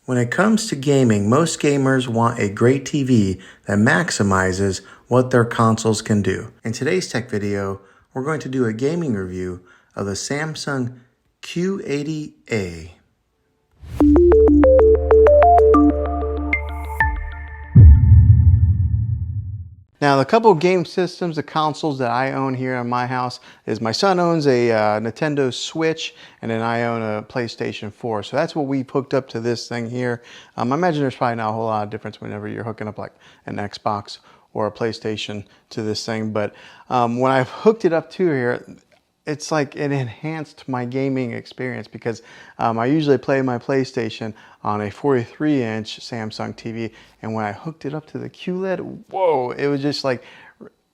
When it comes to gaming, most gamers want a great TV that maximizes what their consoles can do. In today's tech video, we're going to do a gaming review of the Samsung Q80A. Now, the couple of game systems, the consoles that I own here in my house is my son owns a Nintendo Switch, and then I own a PlayStation 4. So that's what we hooked up to this thing here. I imagine there's probably not a whole lot of difference whenever you're hooking up like an Xbox or a PlayStation to this thing. But when I've hooked it up to here, it's like it enhanced my gaming experience because I usually play my PlayStation on a 43-inch Samsung TV, and when I hooked it up to the QLED, whoa, it was just like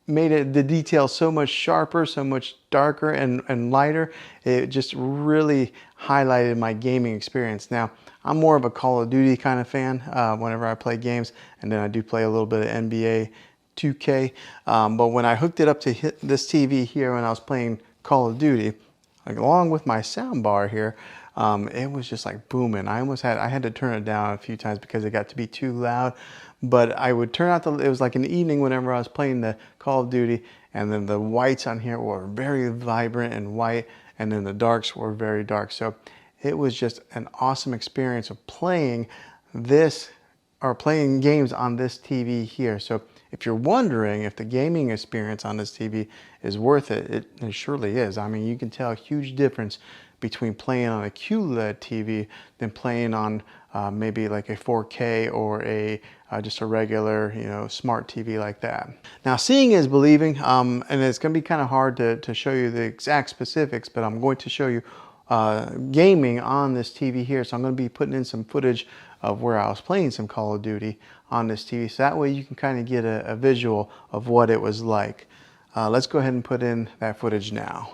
made the details so much sharper, so much darker and lighter. It just really highlighted my gaming experience. Now, I'm more of a Call of Duty kind of fan whenever I play games, and then I do play a little bit of NBA 2K. But when I hooked it up to this TV here when I was playing Call of Duty, like, along with my sound bar here, it was just like booming. I had to turn it down a few times because it got to be too loud. But I would turn out it was like an evening whenever I was playing the Call of Duty, and then the whites on here were very vibrant and white, and then the darks were very dark. So it was just an awesome experience of playing this, or playing games on this TV here. So if you're wondering if the gaming experience on this TV is worth it, it surely is. I mean, you can tell a huge difference between playing on a QLED TV than playing on maybe like a 4K or just a regular, smart TV like that. Now, seeing is believing, and it's going to be kind of hard to show you the exact specifics, but I'm going to show you gaming on this TV here. So I'm going to be putting in some footage of where I was playing some Call of Duty on this TV, so that way you can kind of get a visual of what it was like. Let's go ahead and put in that footage now.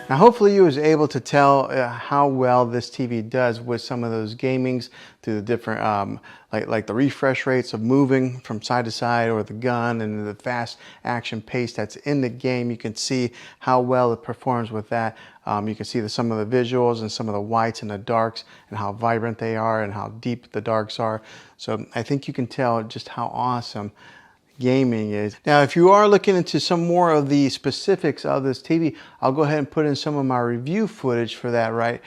Now, hopefully you was able to tell how well this TV does with some of those gamings through the different, like the refresh rates of moving from side to side, or the gun, and the fast action pace that's in the game. You can see how well it performs with that. You can see some of the visuals and some of the whites and the darks and how vibrant they are and how deep the darks are. So I think you can tell just how awesome gaming is. Now, if you are looking into some more of the specifics of this TV, I'll go ahead and put in some of my review footage for that, right?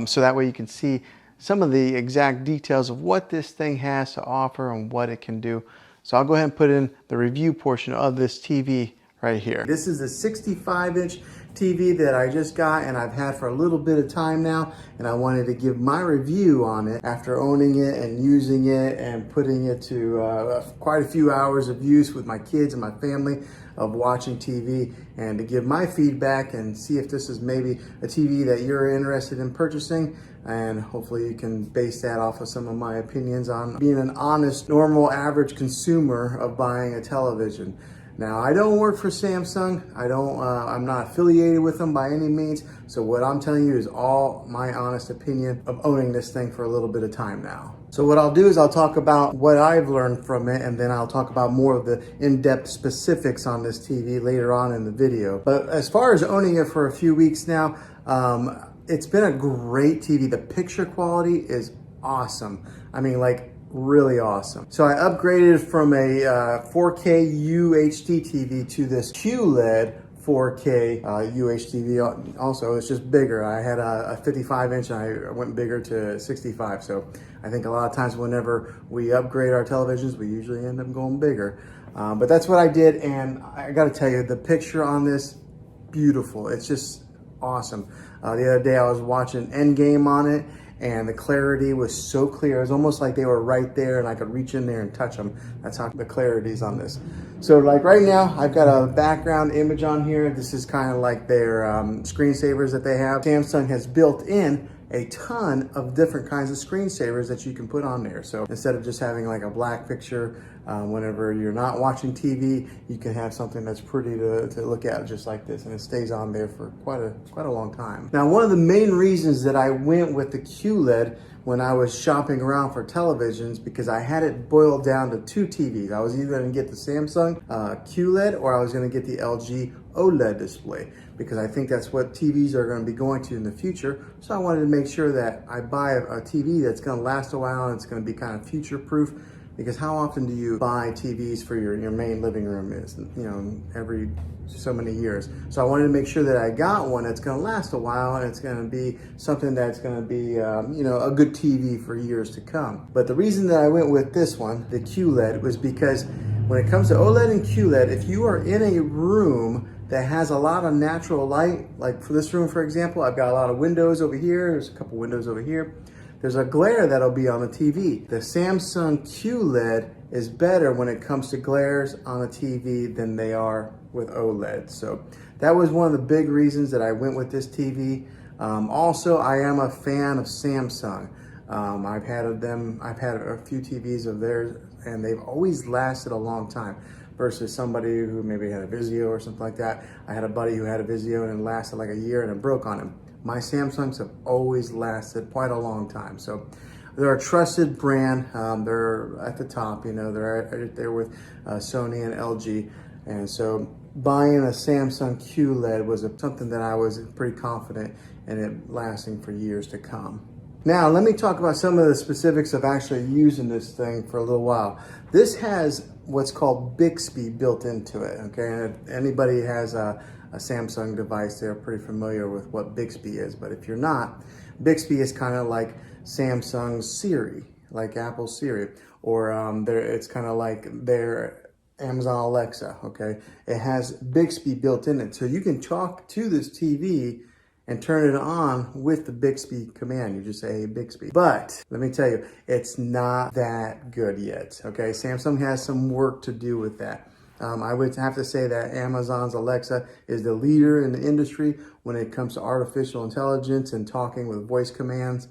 So that way you can see some of the exact details of what this thing has to offer and what it can do. So I'll go ahead and put in the review portion of this TV right here. This is a 65-inch TV that I just got and I've had for a little bit of time now, and I wanted to give my review on it after owning it and using it and putting it to quite a few hours of use with my kids and my family of watching TV, and to give my feedback and see if this is maybe a TV that you're interested in purchasing, and hopefully you can base that off of some of my opinions on being an honest, normal, average consumer of buying a television. Now, I don't work for Samsung. I'm not affiliated with them by any means. So what I'm telling you is all my honest opinion of owning this thing for a little bit of time now. So what I'll do is I'll talk about what I've learned from it, and then I'll talk about more of the in-depth specifics on this TV later on in the video. But as far as owning it for a few weeks now, it's been a great TV. The picture quality is awesome. I mean, like, really awesome. So I upgraded from a 4K UHD TV to this QLED 4K UHD. Also, it's just bigger. I had a 55 inch and I went bigger to 65. So I think a lot of times whenever we upgrade our televisions, we usually end up going bigger. But that's what I did, and I gotta tell you, the picture on this, beautiful. It's just awesome. The other day I was watching Endgame on it, and the clarity was so clear. It was almost like they were right there and I could reach in there and touch them. That's how the clarity is on this. So like right now, I've got a background image on here. This is kind of like their screensavers that they have. Samsung has built in a ton of different kinds of screensavers that you can put on there. So instead of just having like a black picture, whenever you're not watching TV, you can have something that's pretty to look at just like this, and it stays on there for quite a long time. Now, one of the main reasons that I went with the QLED when I was shopping around for televisions, because I had it boiled down to two TVs. I was either going to get the Samsung QLED or I was going to get the LG OLED display, because I think that's what TVs are going to be going to in the future. So I wanted to make sure that I buy a TV that's going to last a while and it's going to be kind of future proof, because how often do you buy TVs for your main living room? Is, you know, every so many years. So I wanted to make sure that I got one that's going to last a while and it's going to be something that's going to be, you know, a good TV for years to come. But the reason that I went with this one, the QLED, was because when it comes to OLED and QLED, if you are in a room that has a lot of natural light, like for this room, for example, I've got a lot of windows over here. There's a couple windows over here. There's a glare that'll be on the TV. The Samsung QLED is better when it comes to glares on a TV than they are with OLED. So that was one of the big reasons that I went with this TV. Also, I am a fan of Samsung. I've had a few TVs of theirs, and they've always lasted a long time, versus somebody who maybe had a Vizio or something like that. I had a buddy who had a Vizio and it lasted like a year and it broke on him. My Samsungs have always lasted quite a long time. So they're a trusted brand. They're at the top, you know, they're right there with Sony and LG. And so buying a Samsung QLED was something that I was pretty confident in it lasting for years to come. Now, let me talk about some of the specifics of actually using this thing for a little while. This has what's called Bixby built into it, okay? And if anybody has a Samsung device, they're pretty familiar with what Bixby is. But if you're not, Bixby is kind of like Samsung's Siri, like Apple's Siri, or it's kind of like their Amazon Alexa, okay? It has Bixby built in it. So you can talk to this TV and turn it on with the Bixby command. You just say, hey, Bixby. But let me tell you, it's not that good yet, okay? Samsung has some work to do with that. I would have to say that Amazon's Alexa is the leader in the industry when it comes to artificial intelligence and talking with voice commands.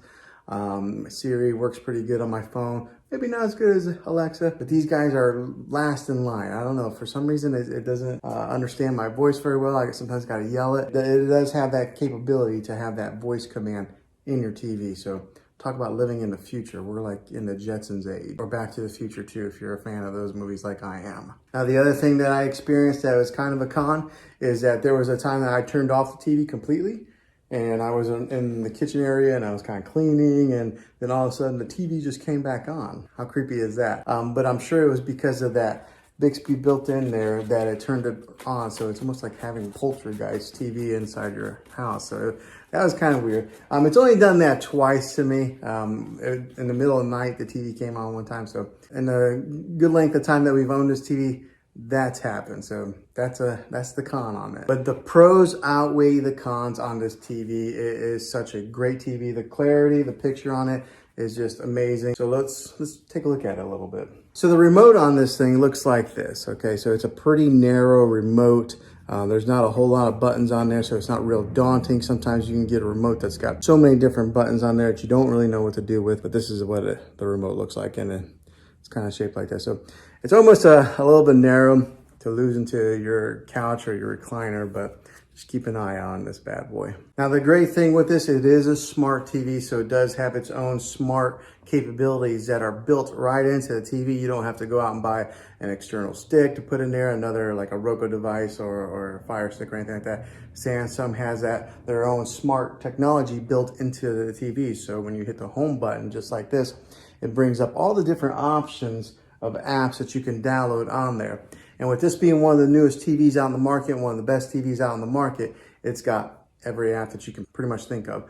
Siri works pretty good on my phone. Maybe not as good as Alexa, but these guys are last in line. I don't know, for some reason it doesn't understand my voice very well. I sometimes got to yell it. It does have that capability to have that voice command in your TV. So talk about living in the future. We're like in the Jetsons age, or Back to the Future too, if you're a fan of those movies like I am. Now, the other thing that I experienced that was kind of a con is that there was a time that I turned off the TV completely, and I was in the kitchen area and I was kind of cleaning, and then all of a sudden the TV just came back on. How creepy is that? But I'm sure it was because of that Bixby built in there that it turned it on. So it's almost like having Poltergeist TV inside your house. So that was kind of weird. It's only done that twice to me. In the middle of the night, the TV came on one time. So in the good length of time that we've owned this TV, that's happened. So that's the con on it. But the pros outweigh the cons on this TV. It is such a great TV. The clarity, the picture on it is just amazing. So let's take a look at it a little bit. So the remote on this thing looks like this. Okay, so it's a pretty narrow remote. There's not a whole lot of buttons on there, so it's not real daunting. Sometimes you can get a remote that's got so many different buttons on there that you don't really know what to do with, but this is what the remote looks like, and it's kind of shaped like that. So it's almost a little bit narrow to lose into your couch or your recliner, but just keep an eye on this bad boy. Now, the great thing with this, it is a smart TV, so it does have its own smart capabilities that are built right into the TV. You don't have to go out and buy an external stick to put in there, another like a Roku device or a Fire Stick or anything like that. Samsung has their own smart technology built into the TV. So when you hit the home button, just like this, it brings up all the different options of apps that you can download on there. And with this being one of the newest TVs out in the market, one of the best TVs out in the market, it's got every app that you can pretty much think of.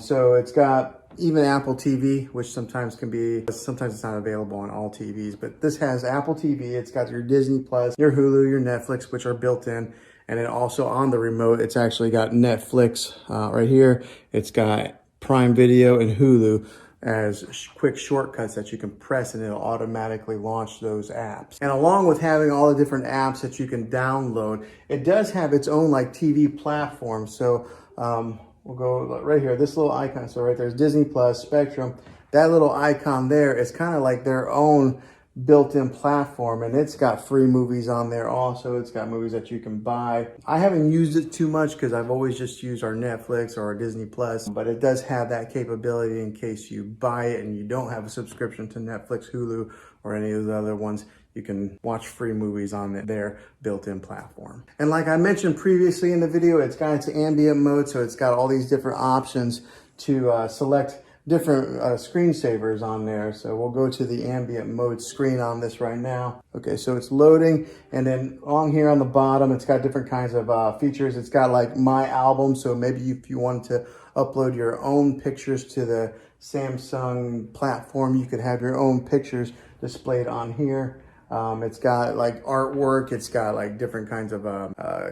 So it's got even Apple TV, which sometimes it's not available on all TVs, but this has Apple TV. It's got your Disney Plus, your Hulu, your Netflix, which are built in. And then also on the remote, it's actually got Netflix right here. It's got Prime Video and Hulu as quick shortcuts that you can press, and it'll automatically launch those apps. And along with having all the different apps that you can download, it does have its own like TV platform. So we'll go right here, this little icon. So right there's Disney Plus, Spectrum. That little icon there is kind of like their own built-in platform, and it's got free movies on there also. It's got movies that you can buy. I haven't used it too much because I've always just used our Netflix or our Disney Plus, but it does have that capability in case you buy it and you don't have a subscription to Netflix, Hulu, or any of the other ones. You can watch free movies on their built-in platform. And like I mentioned previously in the video, it's got its ambient mode, so it's got all these different options to select different screensavers on there. So we'll go to the ambient mode screen on this right now. Okay, so it's loading, and then on here on the bottom, it's got different kinds of features. It's got like my album, so maybe if you wanted to upload your own pictures to the Samsung platform, you could have your own pictures displayed on here. It's got like artwork. It's got like different kinds of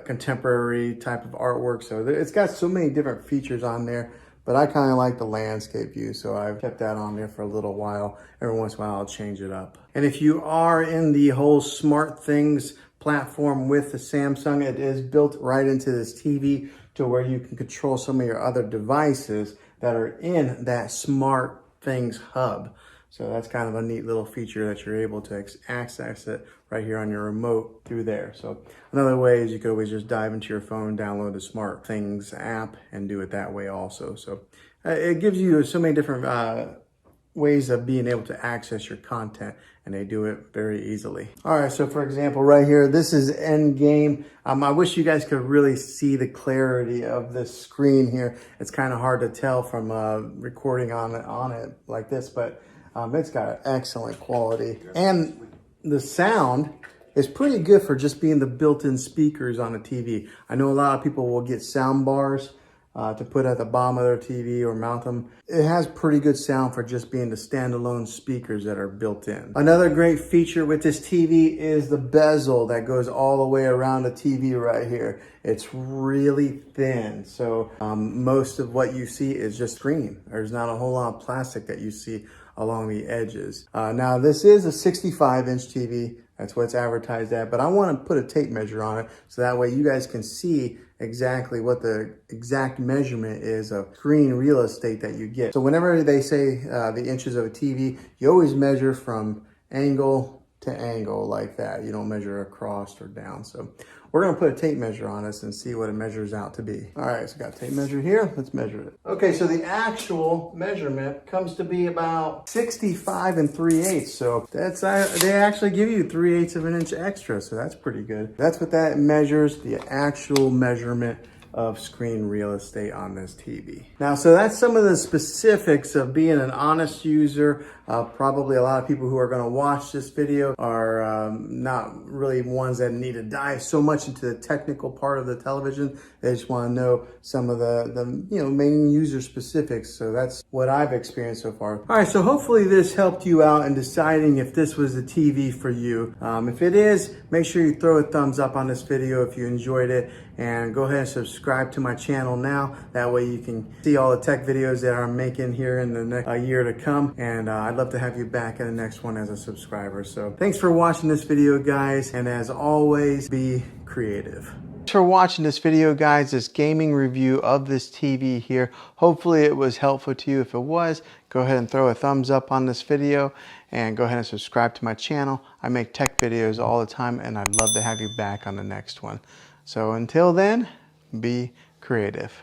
contemporary type of artwork. So it's got so many different features on there. But I kind of like the landscape view, so I've kept that on there for a little while. Every once in a while, I'll change it up. And if you are in the whole smart things platform with the Samsung, it is built right into this TV to where you can control some of your other devices that are in that smart things hub. So that's kind of a neat little feature that you're able to access it right here on your remote through there. So another way is you could always just dive into your phone, download the Smart Things app, and do it that way also. So it gives you so many different ways of being able to access your content, and they do it very easily. All right, so for example, right here, this is Endgame. I wish you guys could really see the clarity of this screen here. It's kind of hard to tell from recording on it like this, but it's got excellent quality, and the sound is pretty good for just being the built-in speakers on a TV. I know a lot of people will get sound bars to put at the bottom of their TV or mount them. It has pretty good sound for just being the standalone speakers that are built in. Another great feature with this TV is the bezel that goes all the way around the TV right here. It's really thin, so most of what you see is just screen. There's not a whole lot of plastic that you see along the edges. Now this is a 65-inch TV. That's what it's advertised at, but I want to put a tape measure on it so that way you guys can see exactly what the exact measurement is of screen real estate that you get. So whenever they say the inches of a TV, you always measure from angle to angle like that. You don't measure across or down. So we're gonna put a tape measure on this and see what it measures out to be. All right, so got a tape measure here. Let's measure it. Okay, so the actual measurement comes to be about 65 3/8. So that's they actually give you 3/8 of an inch extra. So that's pretty good. That's what that measures, the actual measurement of screen real estate on this TV. Now, so that's some of the specifics of being an honest user. Probably a lot of people who are going to watch this video are not really ones that need to dive so much into the technical part of the television. They just want to know some of the main user specifics. So that's what I've experienced so far. All right, so hopefully this helped you out in deciding if this was the TV for you. If it is, make sure you throw a thumbs up on this video if you enjoyed it, and go ahead and subscribe to my channel now. That way you can see all the tech videos that I'm making here in the next year to come, and I'd love to have you back in the next one as a subscriber. So thanks for watching this video, guys, and as always, be creative. Thanks for watching this video, guys, this gaming review of this TV here. Hopefully it was helpful to you. If it was, go ahead and throw a thumbs up on this video and go ahead and subscribe to my channel. I make tech videos all the time, and I'd love to have you back on the next one. So until then, be creative.